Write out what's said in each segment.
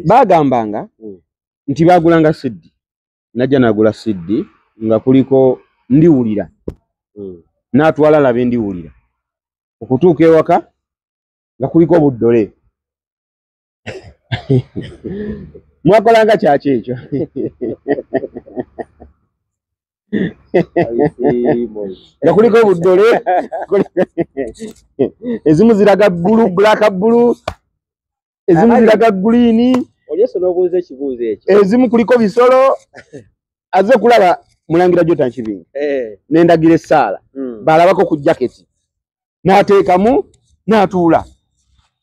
bagambanga nti bagulanga siddi najja nagula siddi nga kuliko ndiwulira n'atwala labe ndiwulira okutuuka ewaka nga kuliko buddole mwakolanga kyaki ekyo nga kuliko buddole ezimu ziraga bbulu black bbulu ezimu ziraga green ezimu kuliko bisolo aze kulaba mulangira Jota Nkibinge nendagira essaala balabako ku jaketi n'ateekamu n'atuula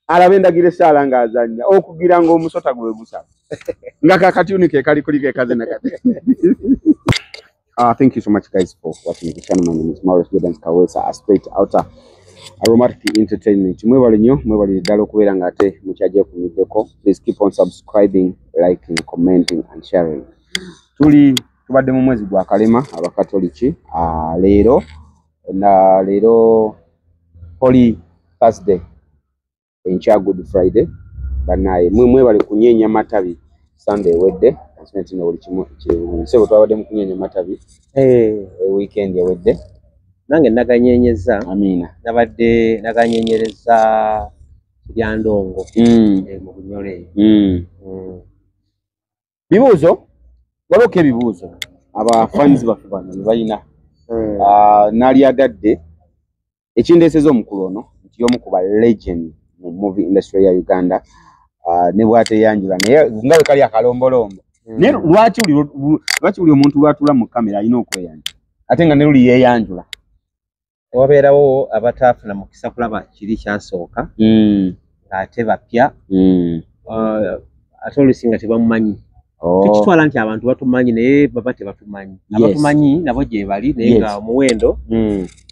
alaba endagira essaala ng'azannya okugira ng'omusota gwe gusaba nga kakatuni ke kali kuli ke kaze nakati. Thank you so much guys for watching the channel. My name is Maurice Jordan Kawesa, a straight outer aromatic entertainment. Mwebale nnyo mwebale ddala okubeera ng'ate mukyaje kumiddeko. Please keep on subscribing, liking, commenting and sharing. Tubadde mu mwezi gwa Kalema abakatoliki leero Holy Thursday enkya Good Friday banaye mwebale kunyeenya matabi Sunday wedde asenti ne buli kimu sebo twabadde mu kunyeenya matabi weekend ewedde nange naganyenyeza amina nabadde naganyenyereza Lyandongo mu Bunyole bibuuzo waloke ebibuuzo aba fans bafubana balina nalyagadde ekindeeseza omukulu ono nti omu ku ba legend mu movie industry ya Uganda ne bwate yanjula naye ngawe kali akalombolombo ne lwaki buli omuntu lwatula mu kamera alina okweyanjula ate nga ne luli yeyanjula wabeerawo abataafuna mukisa kulaba kiri kyasooka ate bapya ate olusinga tebamumanyi tekitwala nti abantu batumanyi naye baba tebatumanyi abatumanyi nabo gye bali naye nga omuwendo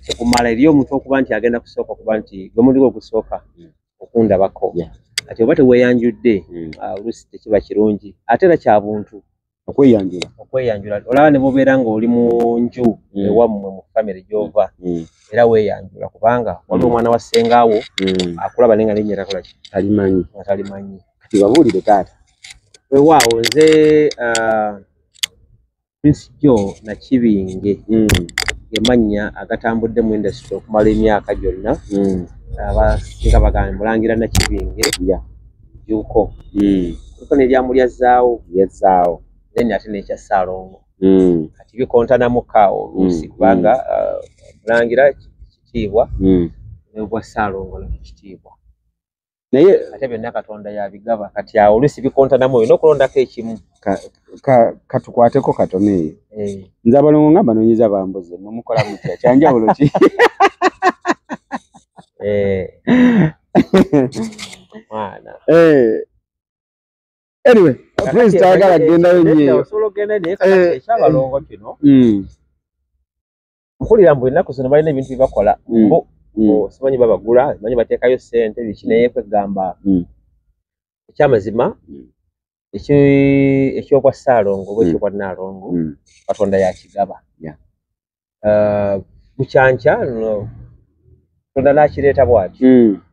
tekumala eri omuntu okuba nti agenda kusooka kuba nti gwe muliwo ogusooka okundabako ati oba teweeyanjudde oluusi tekiba kirungi ate era kya buntu okweyanjula olaba ne bobeera ng'oli mu nju ewammwe mu famire gy'ova era weeyanjula kubanga waliwo omwana wa ssengaawo akulaba naye nga linnya takola ki talimanyi kati babuulire taata weewaawo nze Prince Joe Nakibinge emannya agatambudde mu industry okumala emyaka gyonna abasinga bagamba Mulangira Nakibinge Juuko kuko nelyamulyazaawo then ate n'ekya Ssaalongo kati bikontana mukaawo oluusi kubanga Mulangira kitiibwa n'obwa Ssaalongo nakyo kitiibwa naye ate byonna Katonda yabigaba kati awo oluusi bikontanamu olina okulondako ekimu katukwateko katono eyo nze abalongo nga banoonyeza bambuze nomukola mutya kyanjawulo ki mwana anyway please tagala gendayo nnyo osobola ogenda naye kati ekyabalongo kino mpulira mbu ennaku zino balina ebintu byebakola simanyi babagula simanyi bateekayo ssente biki naye kwegamba ekyamazima ekyobwa Ssaalongo oba ekyobwa Nnaalongo Katonda yakigaba bukyankya Katonda n'akireeta bw'ati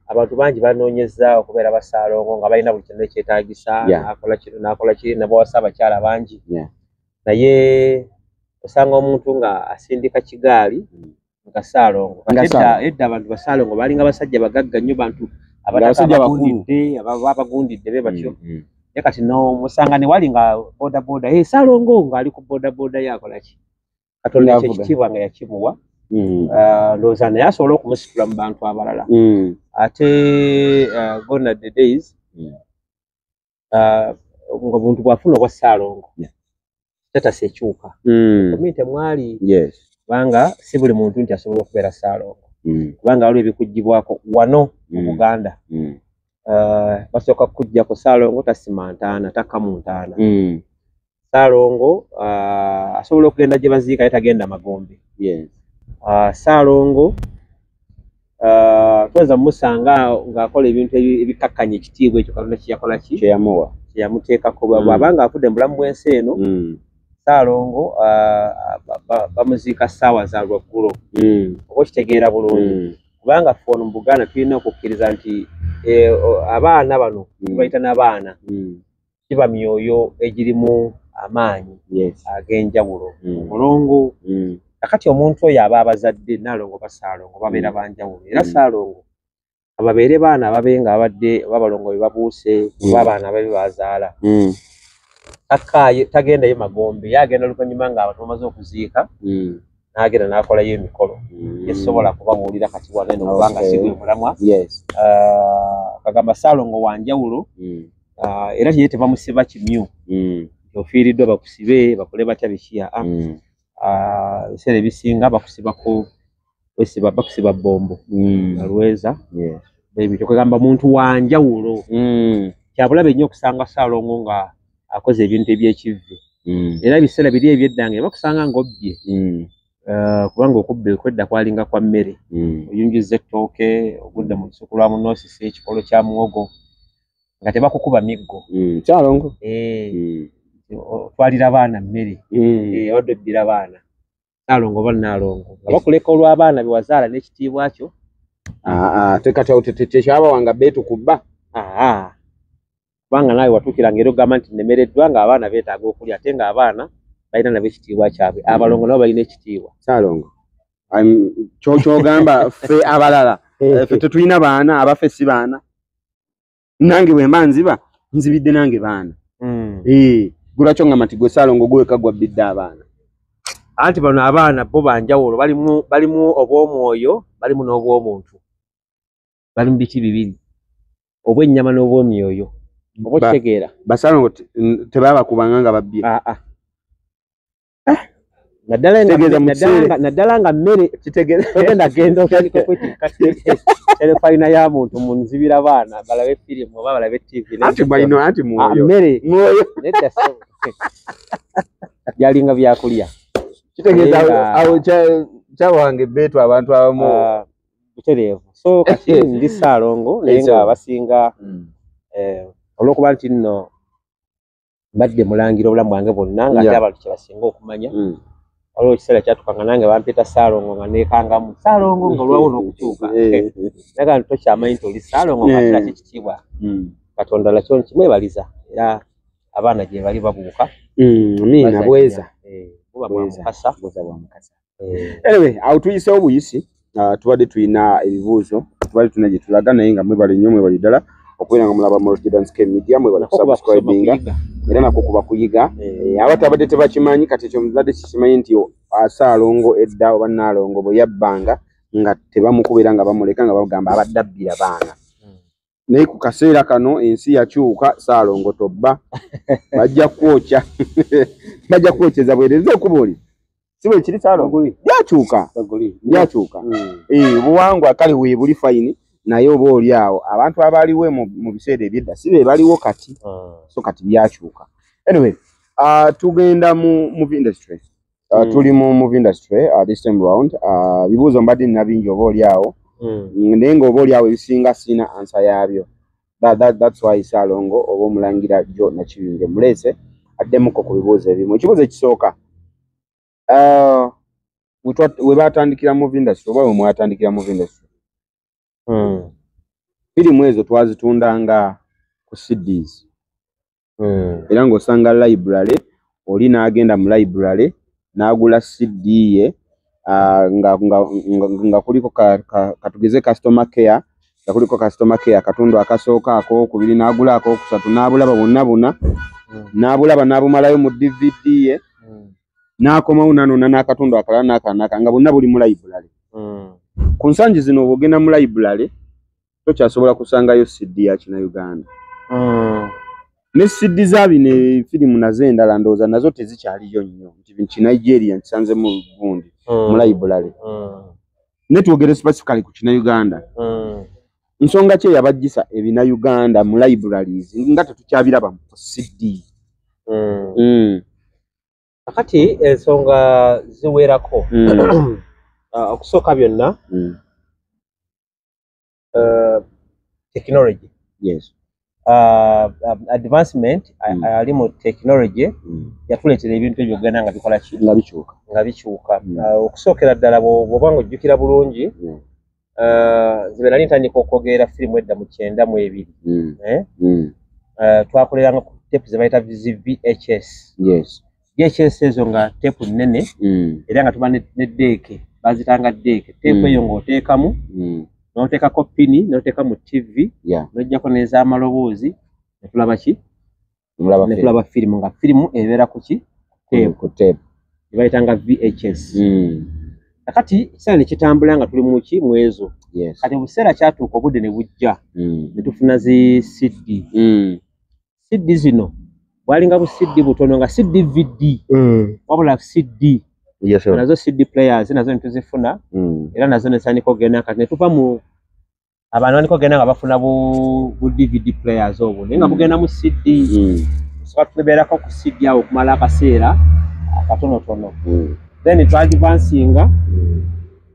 abantu bangi banoonyeza okubeera ba Ssaalongo nga balina buli kintu ekyetaagisa n'akola kiri n'abawasa abakyala bangi naye osanga omuntu nga asindika kigaali nga Ssaalongo edda abantu ba Ssaalongo balinga basajja bagagga nnyo bantu abagundidde be batyo naye kati musanga ne wali nga bodaboda Ssaalongo ng'ali ku bodaboda yakola ki Katonda ekitiibwa nga yakimuwa ndowooza naye asobola okumusitula mu bantu abalala ate gone are the days nga muntu bw'afuna obwa Ssaalongo tatasa ekyuka komite mwali kubanga si buli muntu nti asobola okubeera Ssaalongo kubanga waliwo ebikuggyibwako wano mu Buganda basooka kukuggyako Ssaalongo tasima ntaana takka mu ntaana Ssaalongo asobola okugenda gye baziika ye tagenda Magombe Ssaalongo twaza musanga ng'akola ebintu ebikakkanya ekitiibwa ekyo Katonda kyeyakola ki kyeyamuteekako bw'abanga afudde mu bulamu bw'ensi eno Ssaalongo bamuziika ssaawa za lwaggulo oba okitegeera bulungi kubanga ffe mu Buganda tulina okukkiriza nti abaana bano bayita n'abaana kiba myoyo egirimu amaanyi ag'enjawulo omulongo kakati omuntu oyo aba abazadde Naalongo ba Ssaalongo babeera banjawulo era Ssaalongo ababeere baana ababe nga babadde babalongo be babuuse oba abaana babe bazaala akaaye tagendayo Magombe yagenda luvannyuma nga abantu bamaze okuziika n'agenda n'akolayo emikolo esobola kubabuulira kati wano eno kubanga sigwe mulamwa kagamba Ssaalongo wanjawulo era ye tebamusiba kimyu ofiiriddwa bakusibe bakole batya bikiya ebiseera ebisinga bakusibako bakusiba bombo alweza ebyo kugamba muntu wanjawulo kyabulabe nnyo okusanga Ssaalongo nga akoze ebintu ebyekivve era ebiseera biri ebyeddange bakusanga ng'obbye kubanga okubba ekwedda kwalinga kwa mmere oyunjizza ettooke ogudde mu lusuku lwa munoosisi ekikolo kya muwogo nga tebakukuba miggo Ssaalongo otwalira abaana mmere wadde obbira baana Ssaalongo oba Naalongo nga bakuleka olw'abaana be wazaala n'ekitiibwa kyo tekyaba wanga beetukubba kubanga naawe watuukiranga era ogamba nti nnemereddwa nga abaana beetaaga okulya ate nga abaana balina nabo ekitiibwa kyabwe abalongo nabo balina ekitiibwa Ssaalongo kyogamba ffe abalala ffe tetulina baana abaffe si baana nange bwe mba nzibidde nange baana gulakyo ngamba nti gwe Ssaalongo gweka gwabbidde abaana anti bano abaana bo banjawulo balimu obw'omwoyo balimu n'obw'omuntu bali mu biti bibiri obw'ennyama n'obw'omyoyo oba okitegeera Ssaalongo tebabakubanga nga babbye naddala nga mmere kitegeeza genda otandika telefalina ya muntu mu nzibira abaana balabe firimu oba balabe TV anti mmere nedda byalinga byakulya kitegeeza awo kyaba wange beetu abantu abamu butereevu so kati ndi Ssaalongo naye nga basinga olw'okuba nti nno mbadde mulangira obulamu bwange bwonna nga ate abantu kye basinga okumanya waliwo ekiseera kyatukanga nange bampita Ssaalongo nga neekangamu Ssaalongo nga olwawo n'okukyuka naga tokyamanyi nti oli Ssaalongo nga kira kyekitiibwa Katonda nakyo kimwebaliza era abaana gye bali babuuka amiina bweza buba bwa mukasa anyway awo tuyiseewo buyisi tubadde tulina ebibuuzo tubadde tulina gye tulaga naye nga mwebale nnyo mwebali ddala okubeera nga mulaba mu Dance Media mwebale kusubscribinga era nako kuba kuyiga abatabadde tebakimanyi kati ekyo muzadde kikimanyi nti Ssaalongo edda oba Naalongo bwe yabbanga nga tebamukubira nga bamuleka nga bagamba abadde abbira baana naye ku kaseera kano ensi yakyuka Ssaalongo tobba bajja kwokya bajja kwokyeza bwereza okubuulira si bwe kiri Ssaalongo yakyuka buwangwa kale weebuli fayini naye oba oli awo abantu abaliwo mu biseera ebyedda si be baliwo kati so kati byakyuka anyway tugenda mu movie industry tuli mu movie industry this time round bibuuzo mbadde nina bingi oba oli awo naye nga oba oli awo ebisinga sina ansa yaabyo that's why Ssaalongo oba omulangira Joe Nakibinge muleese addemuko ku bibuuzo ebimu ekibuuzo ekisooka we batandikira movie industry oba we mwatandikira movie industry firimu ezo twazitundanga ku CDs era ng'osanga library oli n'agenda mu library n'agula CD ye nga kuliko katugeze customer care nga kuliko customer care akatundu akasooka akokubiri n'agula akokusatu n'abulaba bonna n'abulaba n'abumalayo mu DVD ye n'akomawo nanona n'akatundu akalala n'akanaka nga bonna buli mu library ku nsangi zino bw'ogenda mu library tokyasobola kusangayo CD ya Kina-Uganda ne CD za bino firimu nazo endala ndowooza nazo tezikyaliyo nnyo nti Kinigeria nkisanze mu gundi mu library ne twogere specifically ku Kina-Uganda nsonga ki eyabajjisa ebina-Uganda mu libraries nga tetukyabiraba mu CD kakati ensonga ziwerako okusooka byonna technology advancement ali mu technology yatuleetera ebintu ebyo genda nga bikola ki nga bikyuka okusookera ddala bw'oba ng'ojjukira bulungi zibera nitandika okwogera firimu edda mu 92 twakoleranga ku tape ze bayita VHS. Yes. VHS ezo nga tape nnene era nga tuba ne deeke bazitanga deeke tape eyo ng'oteekamu n'oteekako pini n'oteeka mu TV n'ojjako n'ez'amaloboozi ne tulaba ki ne tulaba firimu nga firimu ebeera ku ki tape bayitanga VHS. Kakati ekiseera ne kitambula nga tuli mu ki mwezo kati obuseera kyatuuka obudde ne bujja ne tufuna zi CD. CD zino bwalinga bu CD butono nga si DVD wabula CD nazo CD players nazo ntuzifuna era nazo nesandika ogenda kati ne tuva mu abantu niko genda nga bafuna bu DVD players obwo nga kugenda mu CD soka tubeerako ku CD awo okumala akaseera akatonotono then twadvancinga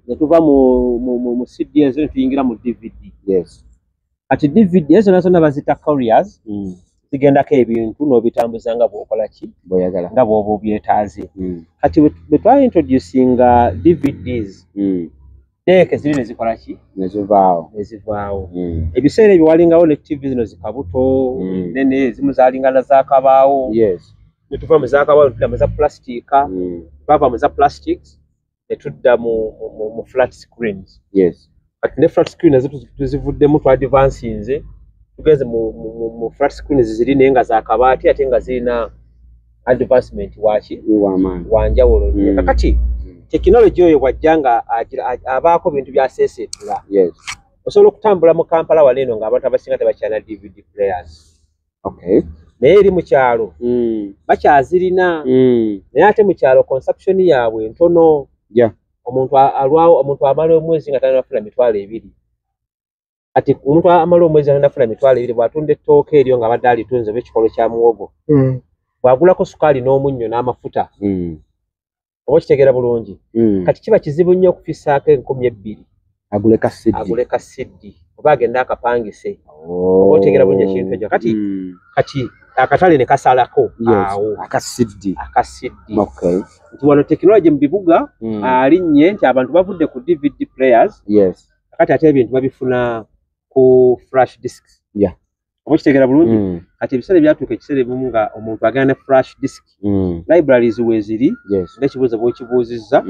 ne tuva mu CD ezo ne tuyingira mu DVD. Kati DVD ezo nazo bazita couriers zigendako ebintu n'obitambuza nga bw'okola ki bw'oyagala nga bw'oba obyetaaze. Kati bwe twaintroducinga DVDs deeke ziri ne zikola ki ne zivaawo ebiseera ebyo walingawo ne TV zino zikabuto nene ezimu zaalingana zaakabaawo ne tuva mu zaakabaawo ne tudda mu za plastica twava mu za plastics ne tudda mu flat screens. Kati ne flat screen nazo tuzivuddemu twadvancinze tugeze mu flat screens ziri naye nga zaakabaati ate nga zirina advancement waki wanjawulo. Kakati technology oyo bwajja nga abaako bintu byaseeseetula osobola okutambula mu Kampala wala eno ng'abantu abasinga tebakyalina DVD players naye eri mu kyalo bakyazirina naye ate mu kyalo consumption yaabwe ntono. Omuntu amala omwezi nga tanafuna $200 ati omuntu amala omwezi nga tanafuna $200 bw'atunda ettooke eryo nga badde alitunze oba ekikolo kya muwogo bw'agulako sukaali n'omunnyo n'amafuta oba kitegeera bulungi kati kiba kizibu nnyo okufisaako $2,000 agule kasidi oba agende akapangise oba otegeera bulungi ekintu ekyo kati akatale ne kasalako awo akasidi nti wano tekinologi mu bibuga alinnye nti abantu bavudde ku DVD players kati ate ebintu babifuna ku flash discs oba kitegeera bulungi kati ebiseera byatuuka ekiseera ebimu nga omuntu agenda ne flash disc libraries weeziri n'ekibuuzo bw'ekibuuzizza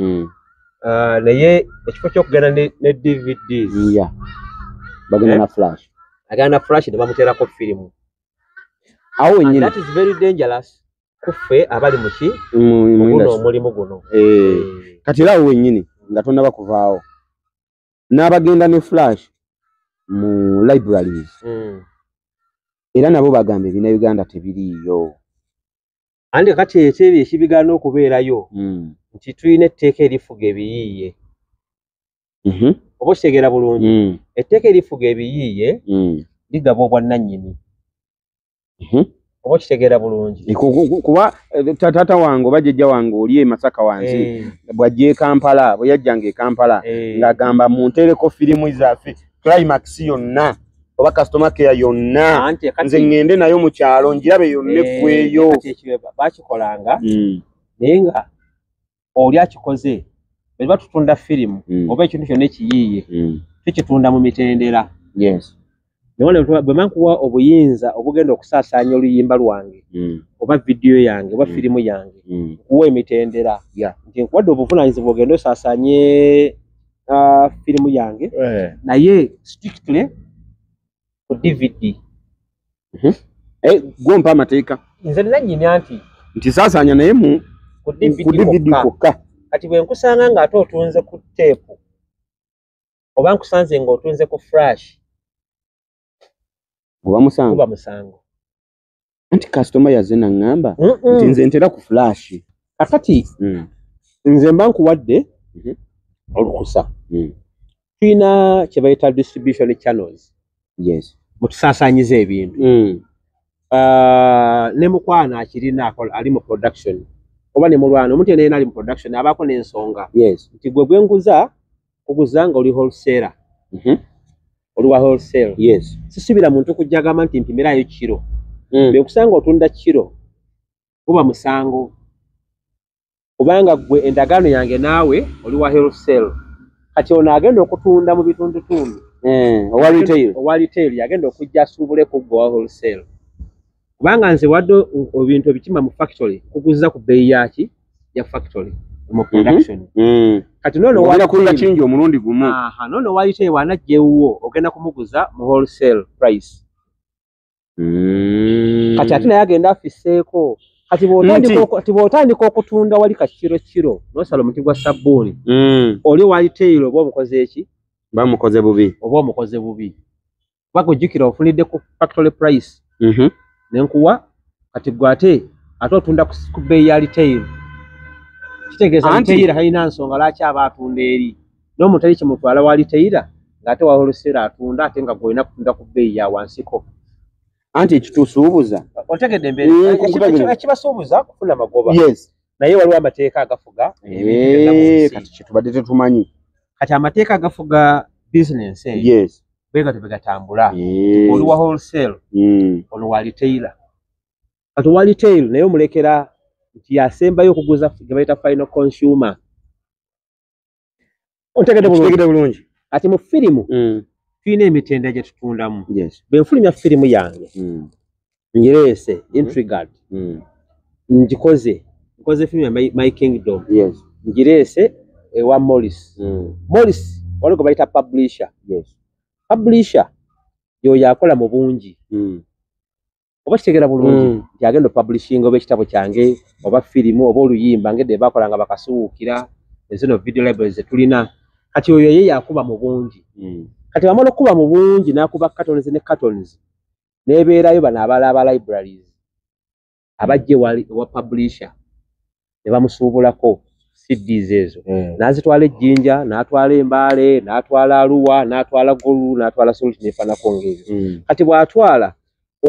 naye ekifo ky'okugenda ne DVDs bagenda na flash ne bamuteerako firimu awo wenyini. That is very dangerous kuffe abali muki muno omulimu guno kati era awo wenyini nga tonnaba kuvaawo n'abagenda ne flash mu libraries era nabo bagamba ebina Uganda tebiriiyo andi kati ekyo ekibigaana okubeerayo nti tulina etteeka erifuga ebiyiiye oba okitegeera bulungi etteeka erifuga ebiyiiye ligaba obwannannyini oba okitegeera bulungi kuba taata wange oba jjajja wange oli e Masaka wansi bw'ajja e Kampala bwe yajjanga e Kampala ng'agamba munteereko firimu zaffe Climax yonna oba customer care yonna nze ngende nayo mu kyalo ngirabe yonna eggweyo bakikolanga naye nga oli akikoze bwe batutunda firimu oba ekintu kyonna ekiyiiye tukitunda mu mitendera bwe mankuwa obuyinza obugenda okusaasaanya oluyimba lwange oba vidiyo yange oba firimu yange nkuwa emitendera nti nkuwadde obuvunaanyizibwa ogenda osaasaanye firimu yange naye strictly ku DVD gwompa amateeka nze nannyini nti saasaanya naye ku DVD kokka kati bwe nkusanga ng'ate otunze ku teepu oba nkusanze ng'otunze ku flash kuba musango anti customer yazze naŋŋamba nti nze ntera ku flash kakati nze mba nkuwadde olukusa tulina kye bayita distribution channels mutusaasaanyiza ebintu ne mukwana akirina ali mu production oba ne mulwana omuntu yenna ali mu production abaako n'ensonga nti gwe gwenguza kuguza nga oli wholesaler oli wa wholesale sisubira muntu kujja agamba nti mpimirayo kiro bekusanga otunda kiro kuba musango kubanga gwe endagaano yange naawe oli wa wholesale kati ono agenda okutunda mu bitundutundu owa retail yagenda okujja asuubule kuggwa wholesale kubanga nze wadde ebintu ebikima mu factory kuguza ku bbeeyi yaki ya factory mu production kati nono wakulira kingi omulundi gumu nono wa retail wanajjewuwo ogenda kumuguza mu wholesale price kati ate naye agenda afiseeko kati bw'otandika okutunda wali kiro n'osala omuti gwa sabbuuni oli wa retail oba omukoze eki bamukoze bubi oba omukoze bubi kubanga ojjukira ofunidde ku factory price nenkuwa kati gwe ate otunda ku bbeeyi ya retail kitegeeza retail halina nsonga lwaki aba atunda eri n'omuntu ali kimutwala wa retail ng'ate wa wholesale atunda ate nga gwolina kutunda ku bbeeyi ya wansiko anti ekitusuubuza otegedde embeera ekibasuubuza kufuna magoba naye waliwo amateeka agafuga kati kyetubadde tetumanyi kati amateeka agafuga bizinensi eyo bega tebegatambula oli wa wholesale ono wa retailer kati wa retail naye omulekera nti yasembayo okuguza ge bayita final consumer otegedde bulungi ati mu firimu tulina emitendera gye tutundamu bwe nfulumya firimu yange ngireese intrigard nkoze firimu ya My Kingdom ngireese ewa Morris waliwo gwe bayita publisher yoyo akola mu bungi oba kitegeera bulungi nti agenda publishing oba ekitabo kyange oba firimu oba oluyimba ngedde bakolanga bakasuubukira ezino video libraries zetulina kati oyo ye yakuba mu bungi kati bamala okuba mu bungi n'akuba cartons ne cartons n'ebeerayo bano aba libraries abajje wa publisher ne bamusuubulako CDs ezo n'azitwala ejjinja n'atwala embaale n'atwala Arua n'atwala Golu n'atwala Salt n'efaanako ng'ezo kati bw'atwala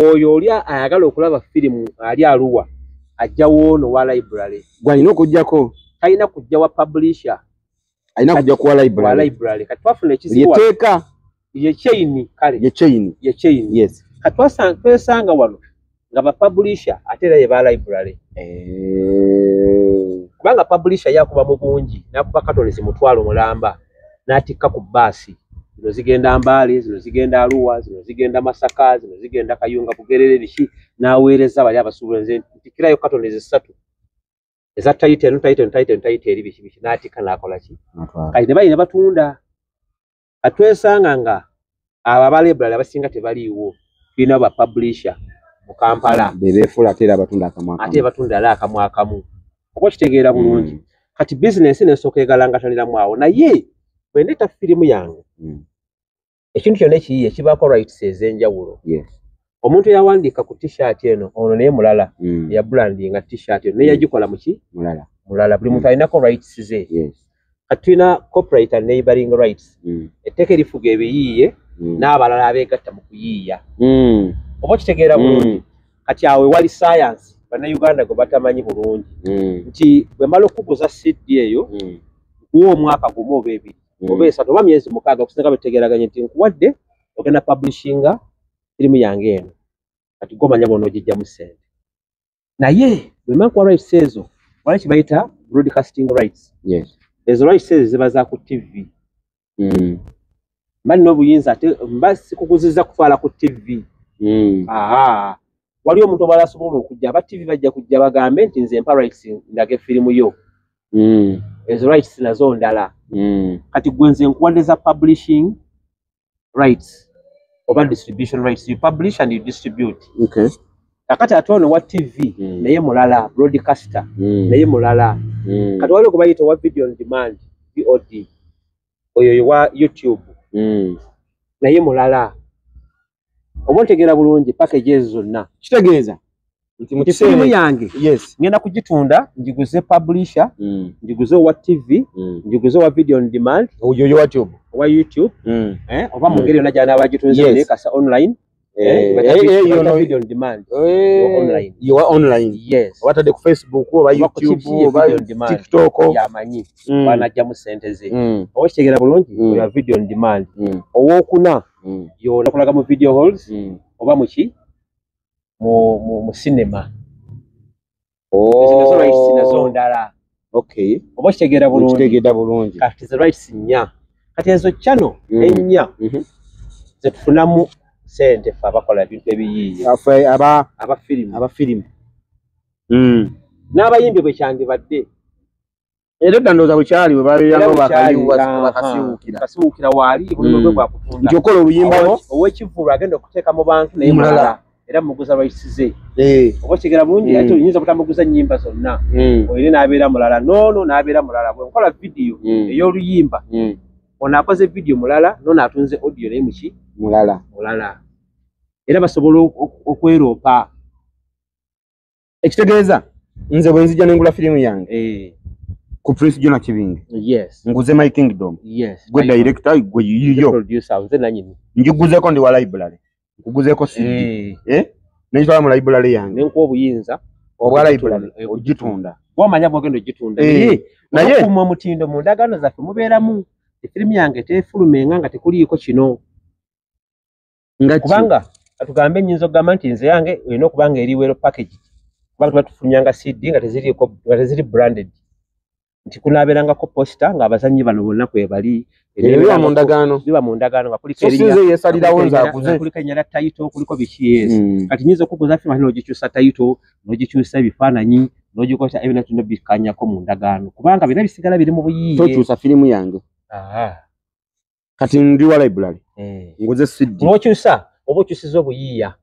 oyo oli ayagala okulaba firimu ali Arua ajjawo ono wa library gwalina okujjako talina kujja wa publisher alina kujja ku wa library kati twafuna ekizibu yeteeka ye chain kale ye chain yes kati twesanga wano nga ba publisher ate era ye ba library kubanga publisher yakuba mu bungi n'akuba cartons mutwalo mulamba n'atikka ku bbaasi zino zigenda Mbaale zino zigenda Arua zino zigenda Masaka zino zigenda Kayunga Bugerere biki n'aweereza bali abasuubuzi ntikirayo cartons 3 eza title eri biki n'atikka n'akola ki kati ne balina batunda atwesanga nga abo aba library abasinga tebaliiwo tulina ba publisher mu Kampala bebeefula ate era batunda akamu akamu oba kitegeera bulungi kati business n'esooka egalangataniramu awo naye bwe ndeta firimu yange ekintu kyonna ekiyiye kibaako rights ez'enjawulo omuntu yawandiika ku t-shirt eno ono naye mulala ya brandinga t-shirt eno naye yagikola muki mulala buli muntu alinako rights ze kati tulina copyright and neighboring rights etteeka erifuga ebiyiiye n'abalala abeegatta mu kuyiiya oba kitegeera bulungi kati awo wali science bannayuganda gwe batamanyi bulungi nti bwe mala okuguza CD eyo kuwa omwaka gumu oba ebiri oba esatu oba myezi 6 okusinga betegeraganye nti nkuwadde ogenda publishinga firimu yange eno kati gomanya bona ogijjamu ssente naye bwe mankuwa rights ezo wali kibayita broadcasting rights ezo rights ezo ziba za ku TV mbalina obuyinza ate mba sikukuziza kutwala ku TV waliwo omuntu obala asobola okujja aba TV bajja kujja bagambe nti nze mpa rights ndage firimu yo ezo rights nazo ndala kati gwe nze nkuwadde za publishing rights oba distribution rights you publish and you distribute kakati ate ono wa TV naye mulala broadcaster naye mulala kati waliwo gwe bayita wa video on demand VOD oyo wa YouTube naye mulala oba ntegeera bulungi package ezo zonna kitegeeza nti firimu yange ngenda kugitunda njiguze publisher njiguze owa TV njiguze owa video on demand owa YouTube oba mu ngeri yonna gy'anaaba agitunze nekasa online video on demand online watadde ku Facebook oba YouTube oba TikTok yamanyi banajjamu ssente ze oba kitegeera bulungi oya video on demand owookuna yona kulaga mu video halls oba muki mu cinema zino rights nazo ndala oba kitegeera bulungi kati ze rights nnya kati ezo channel ennya zetufunamu sente fa abakola ebintu ebiyiiye aba film n'abayimbi bwe kyandibadde era dandoza bukyali bwe babeeranga bakasiwukira waali bulumwe bwa kutunda nti okola obuyimba ow'ekivulu agenda okuteeka mu bantu naye mulala era muguza lwayisize oba kigera bulungi ate oyinza obutamuguza nnyimba zonna oyine n'abeera mulala noono n'abeera mulala bwe nkola vidiyo ey'oluyimba ono akoze vidiyo mulala noono atunze audio naye muki mulala era basobola okweroopa ekitegeeza nze bwe nzija nengula firimu yange ku Prince Jonah Kibinge nguze My Kingdom gwe director gwe yiyo njiguzeeko ndi wa library nkuguzeeko CD n'ekitwala mu library yange nenkuwa obuyinza obwa library ogitunda wamanya bwogenda ogitunda naye okumwa omutindo mu ndagaano zaffe mubeeramu efirimu yange tefulumenga nga tekuliiko kino kubanga atugambe ennyinza okugamba nti nze yange olina okubanga eriwero package kubanga tuba tufunyanga CD nga teziri branded nti kunaabeerangako posta ng'abazannyi bano bonna kwebali biba mu ndagaano nga kuliko erinnya lya tayito kuliko biki kati nyinza okuguza firimu ate n'ogikyusa tayito n'ogikyusa ebifaananyi n'ogikota ebinatuna bikanyako mu ndagaano kubanga bina bisigala biri mu buyiiye tokyusa firimu yange kati ndi wa library nguze CD n'okyusa oba okyusiza obuyiiya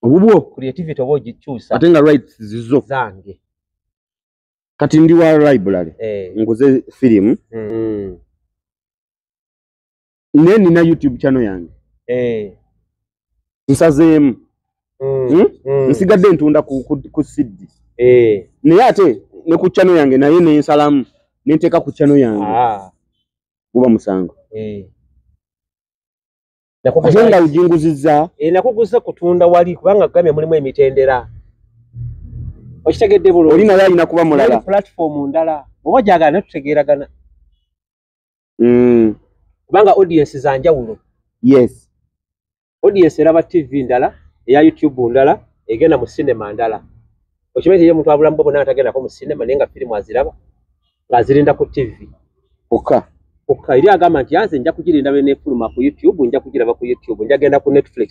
obubwo creativity oba ogikyusa ate nga rights zizo zange kati ndi wa library nguze firimu ne nina YouTube channel yange nsazeemu nsigadde ntunda ku CD naye ate ne ku channel yange naye nensalamu nenteeka ku channel yange guba musango ate nga ujinguzizza nakuguza kutunda wali kubanga kugamye mulimu emitendera okitegedde bulungi oli naye alina kuba mulala platform ndala oba gyagala netutegeeragana kubanga audience za njawulo audience eraba TV ndala eya YouTube ndala egenda mu cinema ndala okimanyi ye muntu abulamu bonna atagendako mu cinema naye nga firimu aziraba ng'azirinda ku TV okka eri agamba nti yanze nja kugirinda bwe neefuluma ku YouTube nja kugiraba ku YouTube njagenda ku Netflix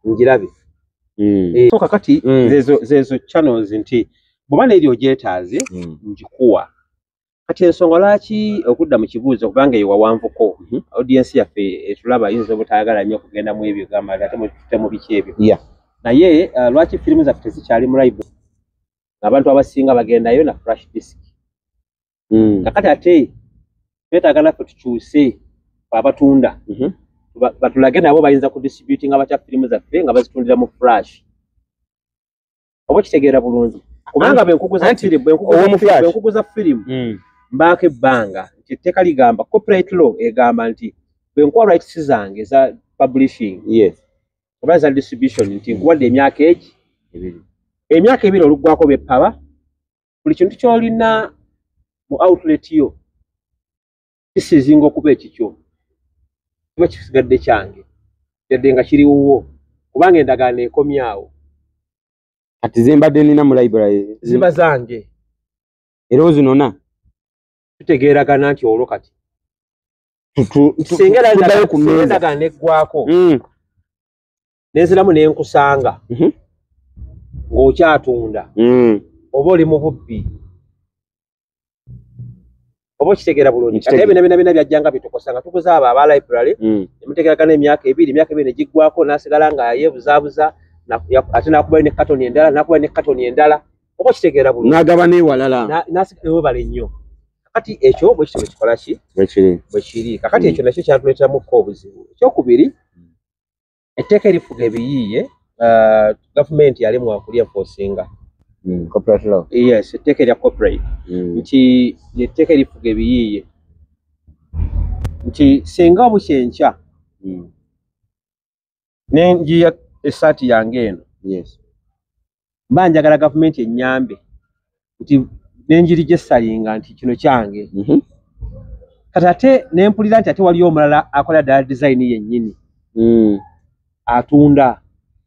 ngirabe so kakati zezo channels nti bw'oba n'eri ogyetaaze ngikuwa kati ensonga lwaki okudda mu kibuuzo kubanga eyo wawanvuko audience yaffe etulaba yinza obutayagala nnyo okugenda mu ebyo gamba ate mu biki ebyo naye lwaki firimu zaffe tezikyali mu library abantu abasinga bagendayo na flash disk kakati ate twetaaga naffe tukyuse abatunda batulage nabo bayinza kudistributing abatya firimu zaffe nga bazitundira mu flash oba kitegeera bulungi kubanga bwenkuguza firimu mbaako ebbanga nti etteeka ligamba copyright law egamba nti bwenkuwa rights zange eza publishing oba eza distribution nti nkuwadde emyaka ebiri oluggwako beppaba buli kintu kyolina mu outlet yo kisizinga okuba ekikyo kiba kisigadde kyange yadde nga kiriwuwo kubanga endagaano ekomyawo kati zimbadde nina mu library zimba zange era ozinona tutegeeragana nti olwo kati singa endagaano eggwako nenziramu nenkusanga ng'okyatunda oba oli mu bubbi oba okitegeera bulungi ate bina byajjanga bitukosanga tukuza abo aba library nemutegeeragana emyaka ebiri negiggwako n'asigala nga yeebuzaabuza ate nakubayo ne katoni endala oba okitegeera bulungi n'agaba n'ewalala n'asigala ewebala ennyo kakati ekyo bwe kityo bwekikola ki bwe kiri kakati ekyo nakyo kyatuleeteramuko obuzibu ekyokubiri etteeka erifuga ebiyiiye gavumenti yalimu wakuli enforcinga etteeka erya copyright nti etteeka erifuga ebiyiiye nti singa obukyenkya nenjiya esaati yange eno mba njagala gavumenti ennyambe nti nenjiri gyesalinga nti kino kyange kati ate nempulira nti ate waliyo omulala akola ddala design yennyini atunda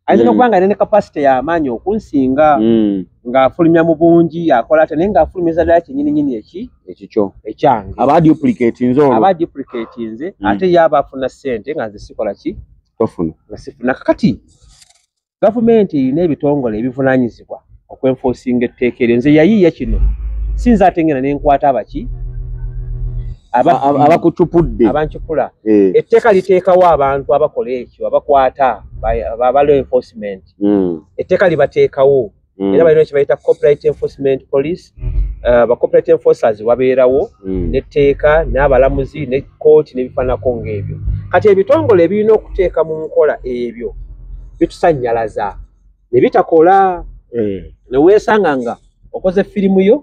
ayinza n'okubanga ne capacity y'amaanyi okunsinga ng'afulumya mu bungi akola ate naye ng'afulumiza ddala kinnyini ekikyo ekyange aba duplicate nzo aba duplicate nze ate yaba afuna ssente nga nze sikola ki tofuna nga sifuna kakati gavumenti erina ebitongole ebivunaanyizibwa okwenforcinga etteeka eryo nze yayiiya kino sinza ate ngena ne nkwata abaki abakucupudde abancupula etteeka liteekawo abantu abakola ekyo abakwata aba law enforcement etteeka libateekawo era balina kye corporate enforcement police ba corporate enforcers wabeerawo n'etteeka n'abalamuzi ne kooti n'ebifaanako ng'ebyo kati ebitongole ebirina okuteeka mu nkola ebyo bitusannyalaza ne bitakola ne weesanga nga okoze firimu yo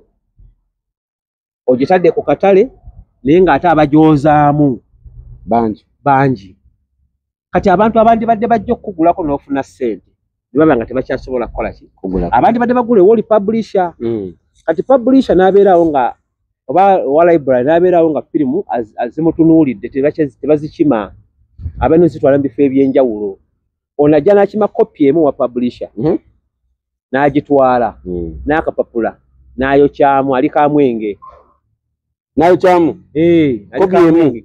ogitadde ku katale naye ng'ate abagyozaamu bangi kati abantu abandi badde bajja okukugulako n'ofuna ssente ne baba nga tebakyasobola kukola ki abandi badde bagula ewoli publisher kati publisher n'abeerawo nga oba owa library n'abeerawo nga firimu azimutunuulidde tebazikima abalina zitwala mu bifo ebyenjawulo ono ajja n'akima kopi emu wa publisher n'agitwala n'akapapula n'ayokyamu ali kamwenge n'ayokyamu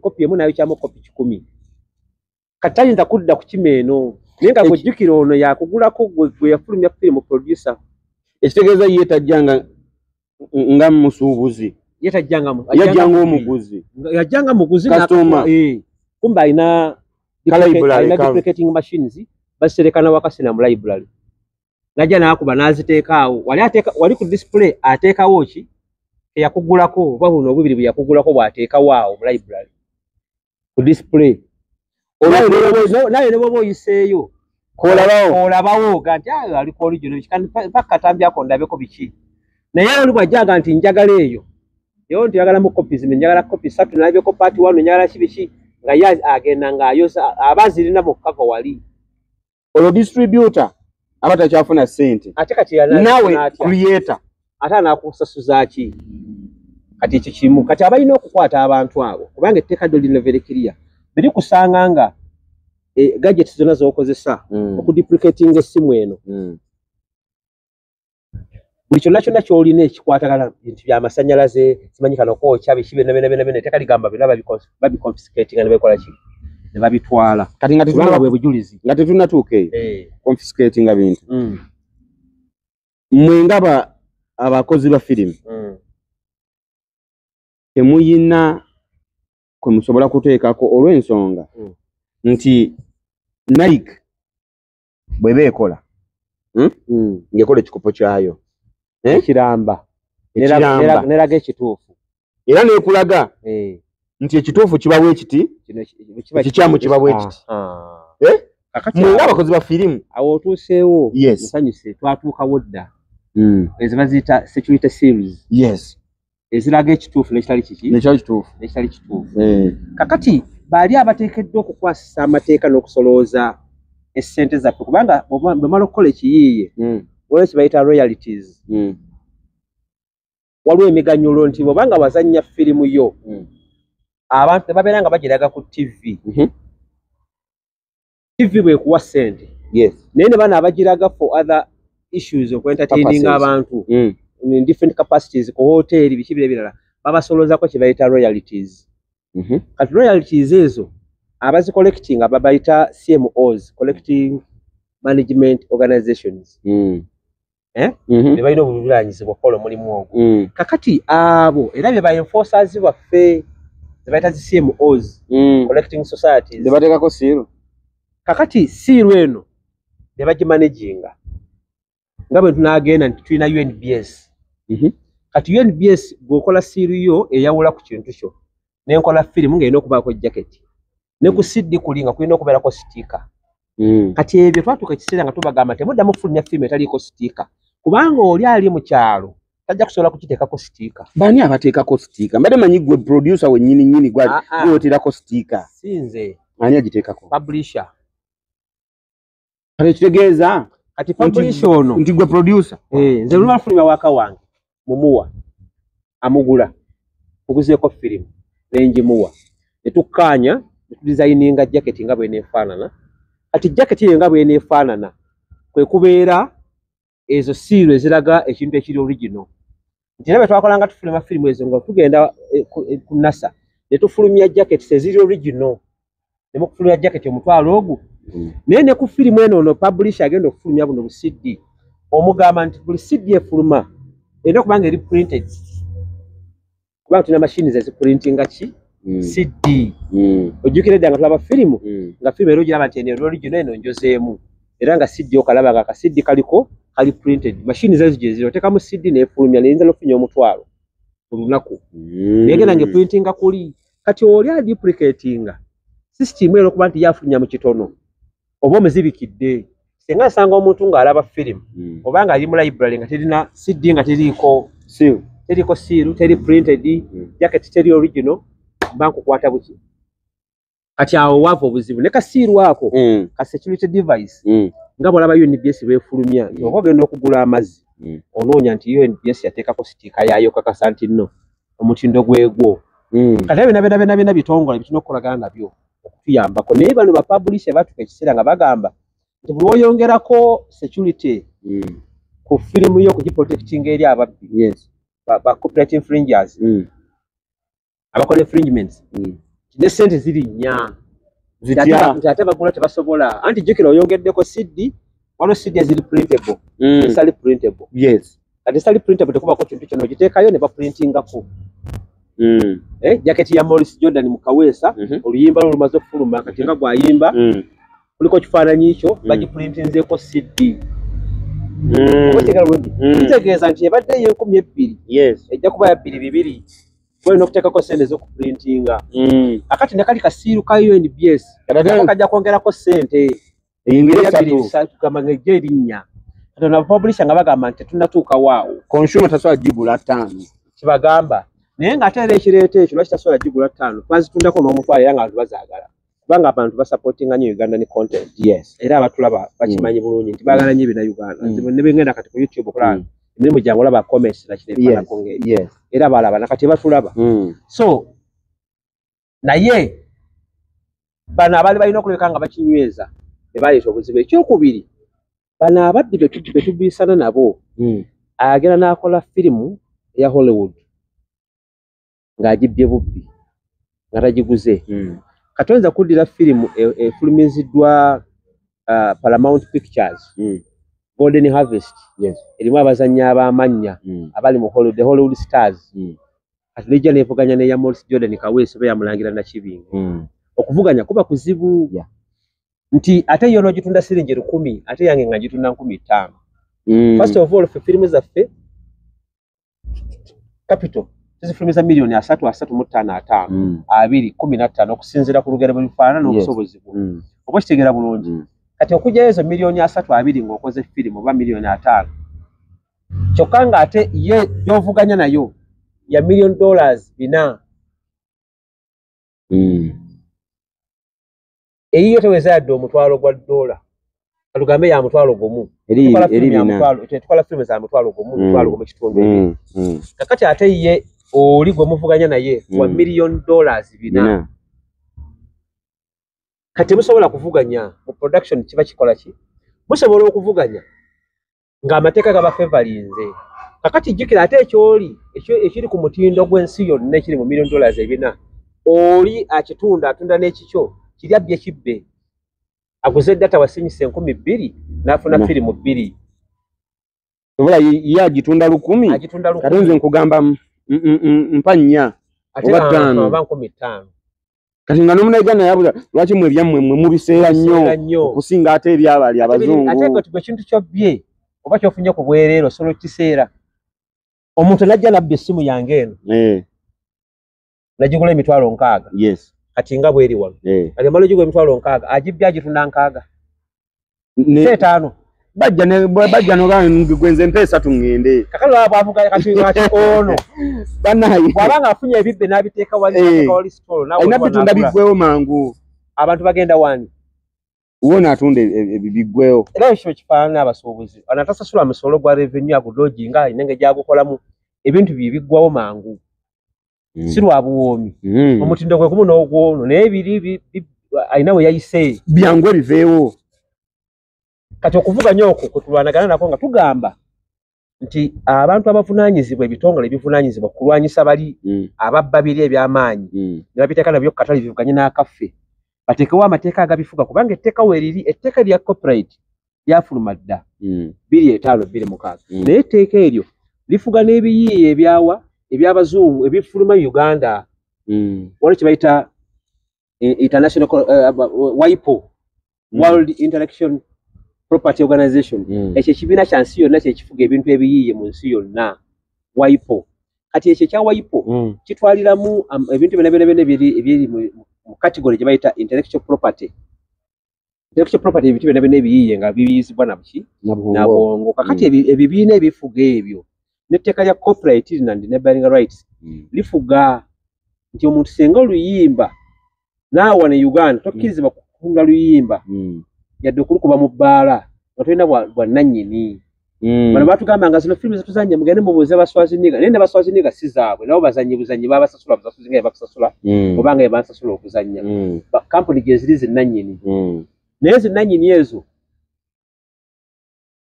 kopi emu n'ayokyamu kopi 10 kati tayinza kudda ku kima eno naye nga gwejjukira ono yakugulako gwe yafulumya firimu producer ekitegeeza ye tajjanga nga musuubuzi yajjanga omuguzi yajjanga muguzi kumbe alina duplicating machines baserekana wakasina mu library najja n'akuba n'aziteeka awo wali ku display ateekawo ki eyakugulako oba buno obubiri bwe yakugulako bw'ateekawo awo mu library ku display naye ne bwoba oyiseeyo olabawo ga nti aliko original paka katambi ako ndabeko biki naye oli bw'ajjaga nti njagala eyo yo nti yagalamu copies njagala copy 3 nalabeko part 1 njagala kibiki nga ye agenda ng'ayoza aba zirina mu cover wali olwo distributor aba takyafuna ssente ate kati nawe creator ate anaakusasuza ki kati ekyo kimu kati abalina okukwata abantu abo kubanga etteeka ddyo lino very clear biri kusanga nga gadgets zonna z'okozesa okuduplicating essimu eno buli kyonna ky'olina ekikwatagana bintu by'amasannyalaze simanyi kano kwokya biki bene etteeka ligamba byonna babiconfiscating nga ne bakola ki ne babitwala kati nga bwe bujulizi nga tetunnatuuka eyo confiscating bintu mmwe ngaba abakozi ba firimu temuyina kwe musobola kuteekako olw'ensonga nti Nike bw'eba ekola ng'ekola ekikopo kyayo ekiramba neraga ekituufu era n'ekulaga nti ekituufu kiba bwe kiti ekikyamu kiba bwe kiti mmwe ng'abakozi ba firimu awo otuuseewo nsanyuse twatuukawo dda ezo baziyita security series eziraga ekituufu n'ekitali kiki n'ekitali kituufu kakati baali abateekeddwa okukwasisa amateeka n'okusolooza essente zaffe kubanga bwemala okukola ekiyiiye waliwo kibayita royalties waliwo emiganyulo nti bwobanga wazannya firimu yo abantu tebabeera nga bagiraga ku tv bwekuwa ssente naye ne bana abagiraga for other issues okwentertaining abantu in different capacities ku hoteli biki birala babasoloozako kye bayita royalties kati royalties ezo abazicollecting babayita CMOs collecting management organizations be balina obuvunanyizibwa okukola omulimu ogwo kakati abo era bye ba enforcers baffe ze bayita zi CMOs collecting societies ze bateekako siiru kakati siiru eno ne bagimanaginga nga bwe tunaagenda nti tulina UNBS kati UNBS bw'okola siiru yo eyawula ku kintu kyo nenkola firimu ng'erina okubaako jaketi ne ku CD kulinga kulina okubeerako sitiika kati ebyo twatuuka ekiseera nga tubagamba temuddamu fulumya firimu etaliiko sitiika kubanga oli ali mu kyalo tajja kusobola kukiteekako sitiika baani abateekako sitiika mbadde manyi gwe producer wennyini gweoterako sitiika sinze ani agiteekako publisher kati ekitegeeza kati publisher ono nti gwe producer nze luba fulumya waaka wange mumuwa amugula muguzeeko firimu nenjimuwa netukkaanya netudesigninga jaketi nga bweneefaanana kati jaketi eyo nga bweneefaanana kwe kubeera ezo siiro eziraga ekintu ekiri original. Nti nabe twakolanga tufuluma firimu ezo nga tugenda ku NASA ne tufulumya jackets eziri original. Ne mukufulumya jacket omutwalo ogwo. Naye ne ku firimu eno ono publisher agenda okufulumya buno bu CD. Omugamba nti buli CD efuluma eno kubanga eri printed. Kubanga tuna machines eziprintinga ki? CD. Ojjukire ddanga tulaba firimu nga firimu ero giraba nti eno original eno njozeemu. Era nga CD okalaba nga ka CD kaliko kali printed. Machines ezo gye ziri otekamu CD n'efulumya n'eyinza n'ofunya omutwalo ku lunaku. Negenda ng'eprintinga kuli kati oli aduplicatinga system ero kuba nti yafulumya mu kitono oba omuzibikidde. Singa asanga omuntu ng'alaba firimu oba nga ali mu library nga terina CD nga teriiko siiru teri printed jacket teri original banku kwata buki. Kati awo wava obuzibu ne kasiiru ako ka security device nga bw'olaba UNBS beefulumya oba ogenda okugula amazzi onoonya nti UNBS yateekako sitiika yaayo kakasa nti nno omutindo gwegwo. Kati bina bitongole bituna okukolagana nabyo okutuyambako. Naye bano bapublisher batuka ekiseera nga bagamba nti buli oyongerako security ku firimu yo kugiprotectinga eri ababbi ba copyright infringers abakola infringements ne sente ziri nnya ate bagula tebasobola. Anti jjukira oyongeddeko CD wano CD ziri printable esali printable. Kati esali printable tekubako kintu kyono ogiteekayo ne baprintingako. Jacket ya Morris Jordan mu Kaweesa oluyimba lumaze okufuluma kati nga gwayimba kuliko kifaananyi ekyo bagiprintinzeeko CD. Kitegeeza nti ebadde y'enkumi 2 ejja kuba ya 2,200 olina okuteekako sente ez'okuprintinga. Akati ne kali kasiiru ka UNBS kajja kwongerako sente gamba ng'ejja erinnya. Kati na publisher nga bagamba nti tetunnatuuka waawo. Consumer tasobola gigula 5 kibagamba. Naye ng'ate era ekireeta ekyo lwaki tasobola gigula 5 twazitundako n'omutwalo era nga abantu bazaagala. Kubanga abantu basupportinga nnyo Uganda ne content. Era abatulaba bakimanyi bulungi nti baagala nnyo ebina Uganda. Ne bengenda kati ku YouTube okulaba emirimu gyange olaba comments nakireefaanako ngeri. Era balaba nakati batulaba. So naye bano abaali balina okuleka nga bakinyweza ne baleeta obuzibu. Ekyokubiri bano ababbi be tubiisana nabo agenda n'akola firimu eya Hollywood ng'agibbye bubbi nga tagiguze. Kati oyinza kuddira firimu efulumiziddwa Paramount Pictures Golden Harvest erimu abazannyi ab'amannya abali mu Hollywood stars. Kati nejja neevuganya n'eya Morris Jordan Kaweesa oba yamulangira Nakibinge. Okuvuganya kuba kuzibu nti ate yo n'ogitunda siringi 1000 ate yange nga ngitunda 5,000. First of all firimu zaffe capital tuzifulumiza milioni 3.55 2.15 okusinziira ku lugero bwe lufaanana n'obusobozi bwo. Oba kitegeera bulungi. Kati okujja ezo milioni 3.2 ng'okoze firimu oba milioni 5 kyokka ng'ate ye gy'ovuganya nayo ya $1 million 4. Eyiyo teweza yadde omutwalo gwa dola. Kalugambe ya mutwalo gumu. Tukola firimu za mutwalo gumu, mutwalo gumu kitundu. Kakati ate ye oli gwe muvuganya naye wa $1 million 4. Kati musobola kuvuganya mu production kiba kikola ki? Musobola okuvuganya ng'amateeka gaba favorinze. Kakati jjukira ate ekyoli ekiri ku mutindo gw'ensi yonna ekiri mu $1 million 4 oli akitunda atunda n'ekikyo kiri abbye kibbe. Aguze data wasinyise 2,000 n'afuna firimu 2. Oba ye agitunda 1000 kati nze nkugamba mpa 4 oba 5. Kati nga n'omunaigana yabula lwaki mwe byammwe mwe mubiseera nnyo okusinga ate ebyabali abazungu. Ate nga ekintu kyobbye oba kyofunye ku bwereero solo kiseera. Omuntu najja nabba essimu yange eno nagigula emitwalo 6. Kati nga bweri wano kati amala ogigula emitwalo 6 agibbye agitunda 6 5 bajja nogwenze mpeesa tungende kakalo abavuga kati ono banayi bwabanga afunye ebibbe n'abiteeka wali store nawe nabitunda biggwewo mangu abantu bagenda wani uwona atunde biggwewo era ekyo kifaanana abasuubuzi anatasasula musolo gwa revenue agudoji nga inenge gyagukolamu ebintu bibiggwawo mangu si lwa buwoomi omutindo gwe gumu n'ogwono naye biri ayina we yayise byangwe biveewo kati okuvuganya okwo kutulwanagana nako nga tugamba nti abantu abavunaanyizibwa ebitongole ebivunaanyizibwa kulwanyisa bali ababba biri eby'amaanyi ne babiteeka nabyo katale bivuganye n'akaffe bateekewo amateeka agabifuga kubanga etteeka weeriri etteeka lya copyright lyafuluma dda 2526 naye etteeka eryo lifuga n'ebiyiiye ebyawa eby'abazungu ebifuluma Uganda waliwo kye bayita international WIPO World Intellectual Property Organization ekyo ekibiina kya nsi yonna kyekifuga ebintu ebiyiiye mu nsi yonna WIPO kati ekyo ekya WIPO kitwaliramu ebintu byonna ebiri mu category gye bayita intellectual property ebintu byonna ebiyiiye nga bibiyizibwa nabwongo kakati ebibiina ebifuga ebyo n'etteeka lya copyright and neighboring rights lifuga nti omuntu singa oluyimba naawe ne Uganda tokkirizibwa kukunga luyimba yadde okulukuba mu bbaala nga tolina bwannannyini bano batugamba nga zino firimu zetuzannya mugende mubuuze baswaziniga naye ne baswaziniga si zaabwe nabo bazannyi buzannyi babasasula busasuzi nga bakusasula obanga yebasasula okuzannya kampuni gye ziri zinnannyini naye zinnannyini ezo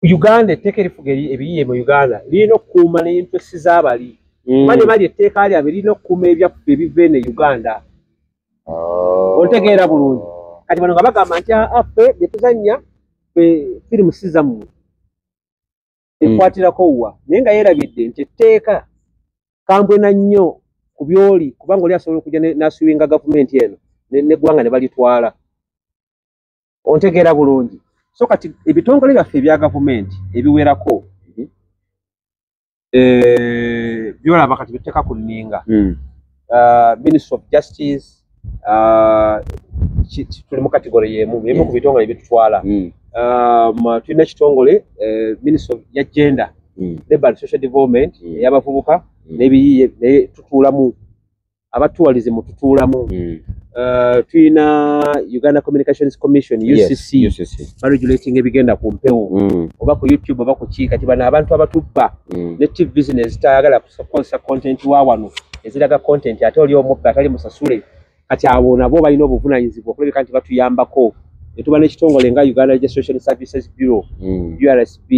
Uganda etteeka erifuga ebiyiiye mu Uganda lirina okukuuma n'intresi z'abali mali mali etteeka lyabwe lirina okukuuma ebyaffe ebiva eno Uganda ontegeera bulungi kati bano nga bagamba nti ffe bye tuzannya firimu si zammwe ekwatirako wa naye nga yeerabidde nti etteeka kambwena nnyo ku byoli kubanga oli asobola okujja n'asuwinga gavumenti eno n'eggwanga ne balitwala ontegeera bulungi so kati ebitongole byaffe ebya gavumenti ebiwerako byolaba kati biteeka ku nninga Ministry of Justice tuli mu kategori y'emu ku bitongole ebitutwala tulina ekitongole Ministry ya Gender Labour and Social Development ey'abavubuka n'ebiyiiye naye tutuulamu abatuwalizimu tutuulamu tulina Uganda Communications Commission UCC baregulating ebigenda ku mpewo oba ku YouTube oba ku ki kati bano abantu abatubba ne TV business zitayagala kukozesa content wa wano eziraga content ate oli omubba atali musasule kati abo nabo balina obuvunaanyizibwa okulabika nti batuyambako ne tuba n'ekitongole nga Uganda Registration Services Bureau URSB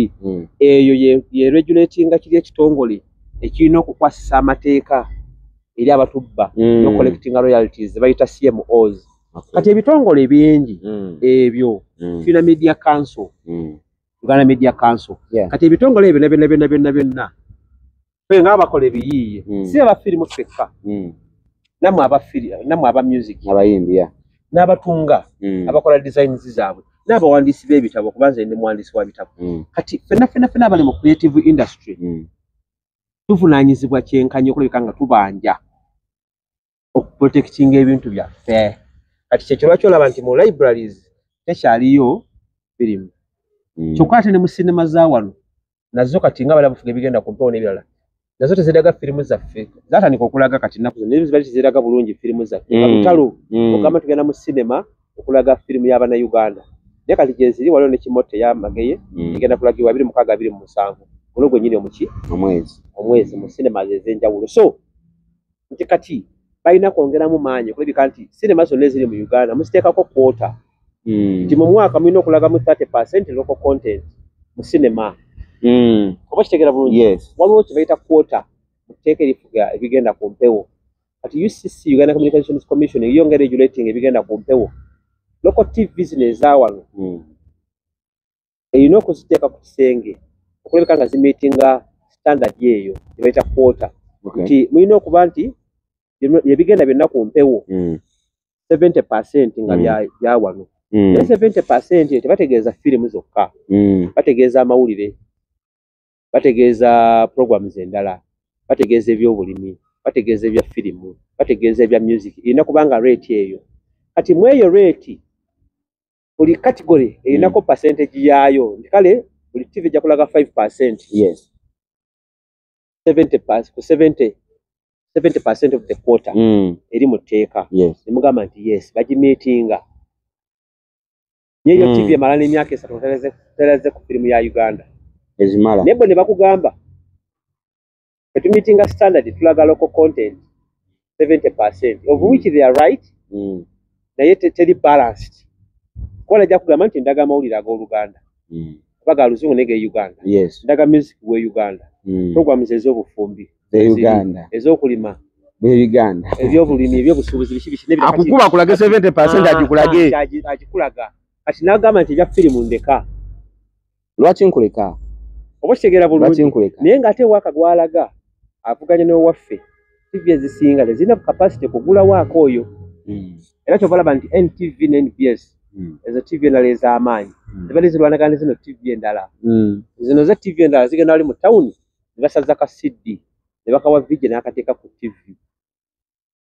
eyo ye regulatinga kiri ekitongole ekirina okukwasisa amateeka eri abatubba no collecting royalties bayita CMOs kati ebitongole bingi ebyo tulina Media Council Uganda Media Council kati ebitongole ebyo byonna ffe nga abakola ebiyiiye si abafirimu ffekka namwe aba music abayimbi n'abatunga abakola designs zaabwe n'abawandiisi b'ebitabo kubanza ndi muwandiisi wa bitabo kati ffenna abali mu creative industry tuvunaanyizibwa kyenkanyi okulabika nga tubanja okuprotectinga ebintu byaffe kati kyekyo lwaki olaba nti mu libraries tekyaliyo firimu kyokka ate ne mu sinema za wano nazo kati nga bala bufuga ebigenda ku mpewo n'ebirala nazo teziraga firimu zaffe zatandika okulaga kati nnaku zino zibali teziraga bulungi firimu zaffe kalutalo ogamba tugenda mu sinema okulaga firimu y'abana Uganda naye kati gye ziri waliwo n'ekimoto ey'amageye egenda kulagibwa 26-27 muno gwennyini omwezi mu sinema ez'enjawulo so nti kati balina kwongeramu maanyi okulabika nti sinema zonna eziri mu Uganda muziteekako kwota nti mu mwaka mulina okulagamu 30% local content mu sinema oba kitegeera bulungi waliwo kye bayita kwota mu tteeka erifuga ebigenda ku mpewo kati UCC Uganda Communications Commission eyonga regulating ebigenda ku mpewo local TV business zawano erina okuziteeka ku kisenge okulabika nga zimeetinga standard yeeyo gye bayita kwota nti mulina okuba nti ebigenda byonna ku mpewo 70% nga bya wano naye 70% tebategeeza firimu zokka bategeeza amawulire bategeeza programs endala bategeeza ebyobulimi bategeeza ebya firimu bategeeza ebya music erina kubanga rate eyo kati mu eyo rate buli category erinako percentage yaayo nti kale buli TV ejja kulaga 5% 70% of the quota eri mu tteeka nemugamba nti yes bagimeetinga nyeyo TV emala n'emyaka 3 tereze ku firimu ya Uganda ezimala nebo ne bakugamba meeting standard tulaga local content 70% of which they are right naye teri balanced kola ja kugamba nti ndaga amawulire ag'Oluganda baga luzungu nege Uganda ndaga music we Uganda programs ez'obufumbi Uganda ez'okulima Uganda ebyobulimi ebyobusuubuzi bishi akukuba kulage 70% agikulaga kati nagamba nti bya firimu ndeka lwaki nkuleka obosegera bulungi naye ngate waka gwalaga avuganya n'owaffe TV ezisinga tezina capacity kugula wako oyo era kyobalaba nti NTV ne NBS ezo TV endala ez'amaanyi zibali zirwanagana zino TV endala zino za TV endala zigenda wali mu town ne basaza ka CD ne bakawa video n'akateeka ku TV